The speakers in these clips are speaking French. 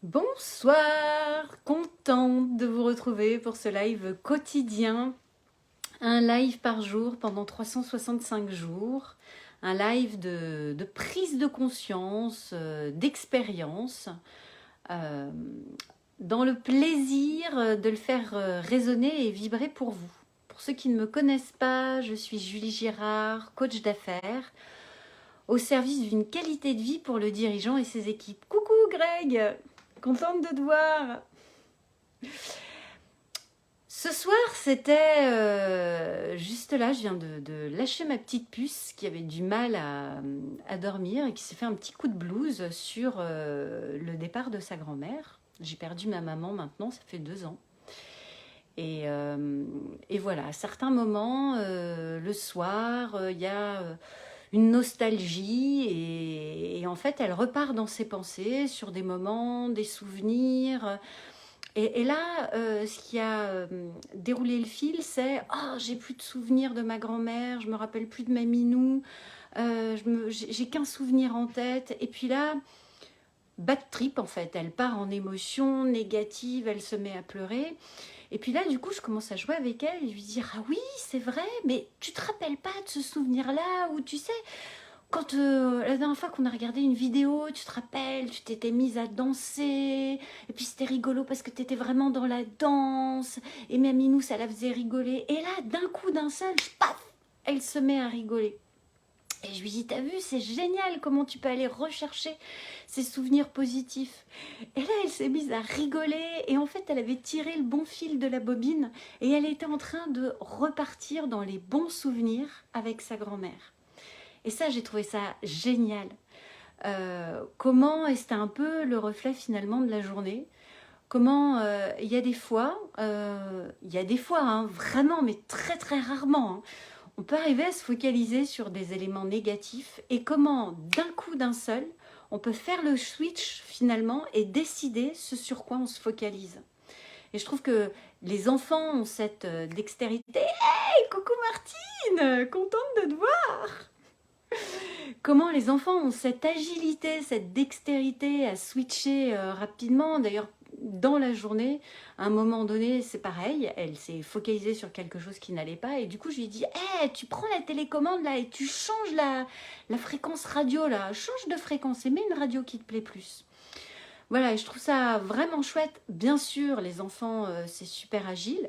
Bonsoir, contente de vous retrouver pour ce live quotidien. Un live par jour pendant 365 jours. Un live de prise de conscience, d'expérience, euh, dans le plaisir de le faire résonner et vibrer pour vous. Pour ceux qui ne me connaissent pas, je suis Julie Girard, coach d'affaires, au service d'une qualité de vie pour le dirigeant et ses équipes. Coucou Greg, contente de te voir. Ce soir, c'était juste là, je viens de lâcher ma petite puce qui avait du mal à dormir et qui s'est fait un petit coup de blues sur le départ de sa grand-mère. J'ai perdu ma maman maintenant, ça fait 2 ans. Et voilà, à certains moments, le soir, il y a une nostalgie et en fait, elle repart dans ses pensées sur des moments, des souvenirs. Et là, ce qui a déroulé le fil, c'est oh, j'ai plus de souvenirs de ma grand-mère, je me rappelle plus de ma minou, j'ai qu'un souvenir en tête. Et puis là, bad trip en fait, elle part en émotion négative, elle se met à pleurer. Et puis là, du coup, je commence à jouer avec elle et lui dire ah oui, c'est vrai, mais tu te rappelles pas de ce souvenir-là où tu sais, quand la dernière fois qu'on a regardé une vidéo, tu te rappelles, tu t'étais mise à danser, et puis c'était rigolo parce que tu étais vraiment dans la danse, et Minou, ça la faisait rigoler. Et là, d'un coup, d'un seul, paf, elle se met à rigoler. Et je lui dis, t'as vu, c'est génial comment tu peux aller rechercher ces souvenirs positifs. Et là, elle s'est mise à rigoler, et en fait, elle avait tiré le bon fil de la bobine, et elle était en train de repartir dans les bons souvenirs avec sa grand-mère. Et ça, j'ai trouvé ça génial. Comment, et c'était un peu le reflet finalement de la journée, comment il y a des fois, hein, vraiment, mais très très rarement, hein, on peut arriver à se focaliser sur des éléments négatifs et comment d'un coup d'un seul, on peut faire le switch finalement et décider ce sur quoi on se focalise. Et je trouve que les enfants ont cette dextérité. Hey, coucou Martine, contente de te voir. Comment les enfants ont cette agilité, cette dextérité à switcher rapidement. D'ailleurs, dans la journée, à un moment donné, c'est pareil. Elle s'est focalisée sur quelque chose qui n'allait pas. Et du coup, je lui ai dit, hey, tu prends la télécommande là et tu changes la fréquence radio là. Change de fréquence et mets une radio qui te plaît plus. Voilà, et je trouve ça vraiment chouette. Bien sûr, les enfants, c'est super agile.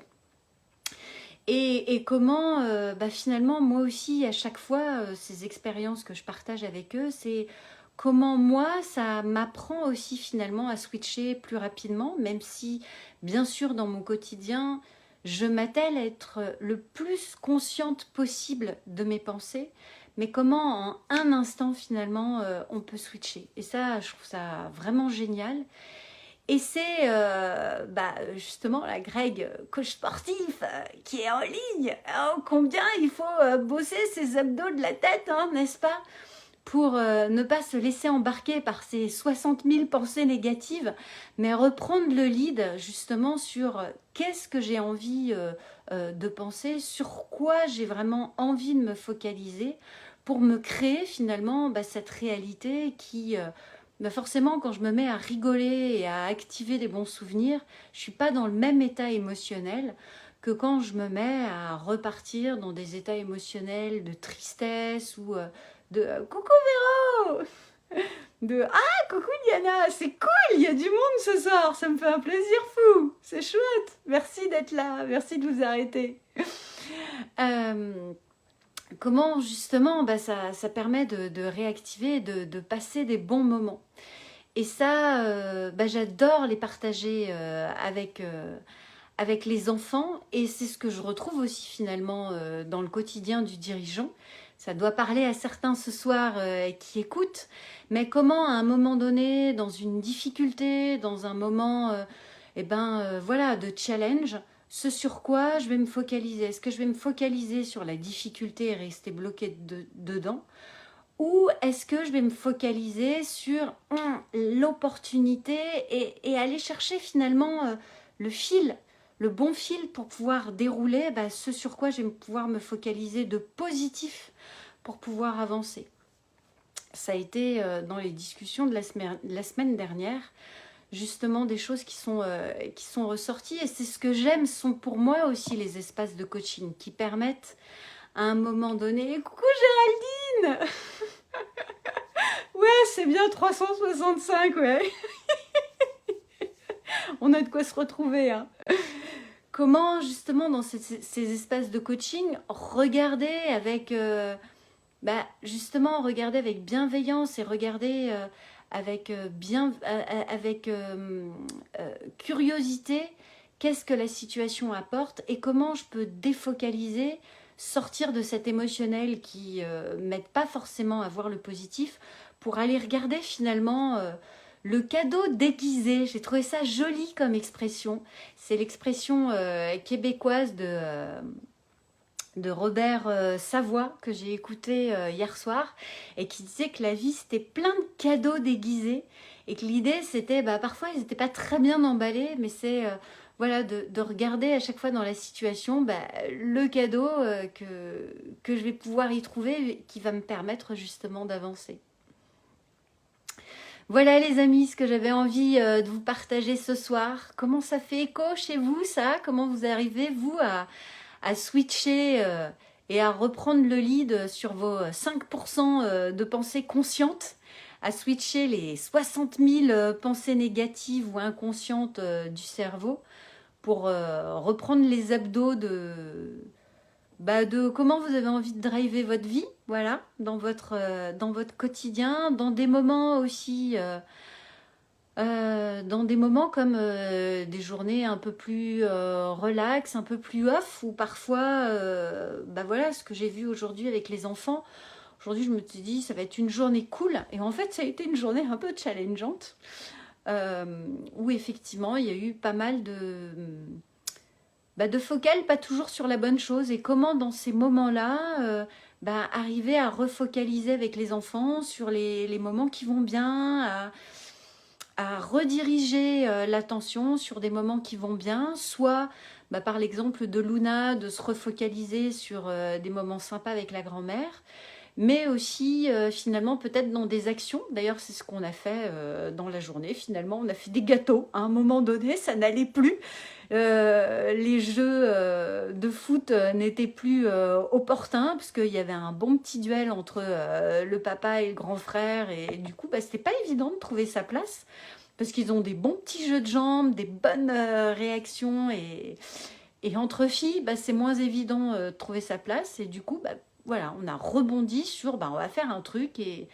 Et comment, finalement, moi aussi, à chaque fois, ces expériences que je partage avec eux, c'est comment moi, ça m'apprend aussi finalement à switcher plus rapidement, même si, bien sûr, dans mon quotidien, je m'attelle à être le plus consciente possible de mes pensées, mais comment en un instant, finalement, on peut switcher. Et ça, je trouve ça vraiment génial. Et c'est justement la Greg, coach sportif, qui est en ligne. Oh, combien il faut bosser ses abdos de la tête, hein, n'est-ce pas? Pour ne pas se laisser embarquer par ces 60 000 pensées négatives, mais reprendre le lead justement sur qu'est-ce que j'ai envie de penser, sur quoi j'ai vraiment envie de me focaliser pour me créer finalement cette réalité qui forcément, quand je me mets à rigoler et à activer des bons souvenirs, je suis pas dans le même état émotionnel que quand je me mets à repartir dans des états émotionnels de tristesse ou de coucou Véro, de ah coucou Diana, c'est cool, il y a du monde ce soir, ça me fait un plaisir fou, c'est chouette, merci d'être là, merci de vous arrêter. Euh, Comment justement ça permet de réactiver, de passer des bons moments. Et ça, j'adore les partager avec les enfants. Et c'est ce que je retrouve aussi finalement dans le quotidien du dirigeant. Ça doit parler à certains ce soir qui écoutent. Mais comment à un moment donné, dans une difficulté, dans un moment voilà, de challenge, ce sur quoi je vais me focaliser. Est-ce que je vais me focaliser sur la difficulté et rester bloqué dedans, ou est-ce que je vais me focaliser sur l'opportunité et aller chercher finalement le fil, le bon fil pour pouvoir dérouler ce sur quoi je vais pouvoir me focaliser de positif pour pouvoir avancer. Ça a été dans les discussions de la semaine dernière. justement des choses qui sont ressorties. Et c'est ce que j'aime, sont pour moi aussi les espaces de coaching qui permettent à un moment donné... Coucou Géraldine. Ouais, c'est bien 365, ouais. On a de quoi se retrouver, hein. Comment, justement, dans ces espaces de coaching, regarder avec, justement, regarder avec bienveillance et regarder avec, curiosité qu'est-ce que la situation apporte et comment je peux défocaliser, sortir de cet émotionnel qui m'aide pas forcément à voir le positif pour aller regarder finalement le cadeau déguisé. J'ai trouvé ça joli comme expression. C'est l'expression québécoise de Robert Savoie que j'ai écouté hier soir et qui disait que la vie c'était plein de cadeaux déguisés et que l'idée c'était, parfois ils n'étaient pas très bien emballés, mais c'est voilà, de regarder à chaque fois dans la situation le cadeau que je vais pouvoir y trouver qui va me permettre justement d'avancer. Voilà les amis, ce que j'avais envie de vous partager ce soir. Comment ça fait écho chez vous ça? Comment vous arrivez vous à switcher et à reprendre le lead sur vos 5% de pensées conscientes, à switcher les 60 000 pensées négatives ou inconscientes du cerveau pour reprendre les abdos de comment vous avez envie de driver votre vie, voilà, dans votre quotidien, dans des moments aussi, dans des moments comme des journées un peu plus relax, un peu plus off, ou parfois, voilà, ce que j'ai vu aujourd'hui avec les enfants. Aujourd'hui, je me suis dit, ça va être une journée cool, et en fait, ça a été une journée un peu challengeante, où effectivement, il y a eu pas mal de focale, pas toujours sur la bonne chose, et comment dans ces moments-là, arriver à refocaliser avec les enfants sur les moments qui vont bien, à rediriger l'attention sur des moments qui vont bien, soit par l'exemple de Luna, de se refocaliser sur des moments sympas avec la grand-mère, mais aussi finalement peut-être dans des actions. D'ailleurs, c'est ce qu'on a fait dans la journée. Finalement, on a fait des gâteaux. À un moment donné, ça n'allait plus. Les jeux de foot n'étaient plus opportuns parce qu'il y avait un bon petit duel entre le papa et le grand frère. Et du coup, c'était pas évident de trouver sa place parce qu'ils ont des bons petits jeux de jambes, des bonnes réactions. Et entre filles, c'est moins évident de trouver sa place. Et du coup, voilà, on a rebondi sur, on va faire un truc et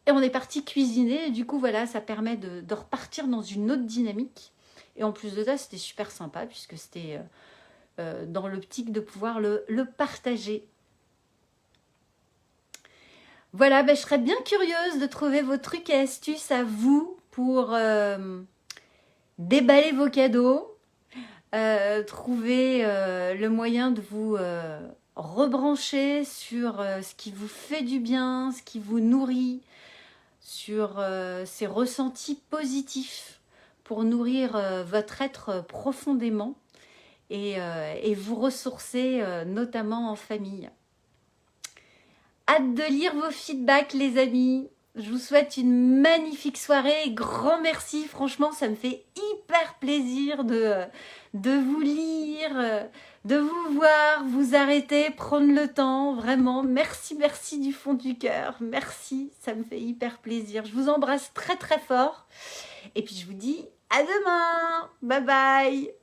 on est parti cuisiner. Et du coup, voilà, ça permet de repartir dans une autre dynamique. Et en plus de ça, c'était super sympa puisque c'était dans l'optique de pouvoir le partager. Voilà, je serais bien curieuse de trouver vos trucs et astuces à vous pour déballer vos cadeaux, trouver le moyen de vous rebrancher sur ce qui vous fait du bien, ce qui vous nourrit, sur ces ressentis positifs pour nourrir votre être profondément et vous ressourcer notamment en famille. Hâte de lire vos feedbacks les amis. Je vous souhaite une magnifique soirée. Grand merci, franchement ça me fait hyper plaisir de vous lire, de vous voir, vous arrêter, prendre le temps, vraiment, merci du fond du cœur, merci, ça me fait hyper plaisir. Je vous embrasse très très fort et puis je vous dis à demain, bye bye.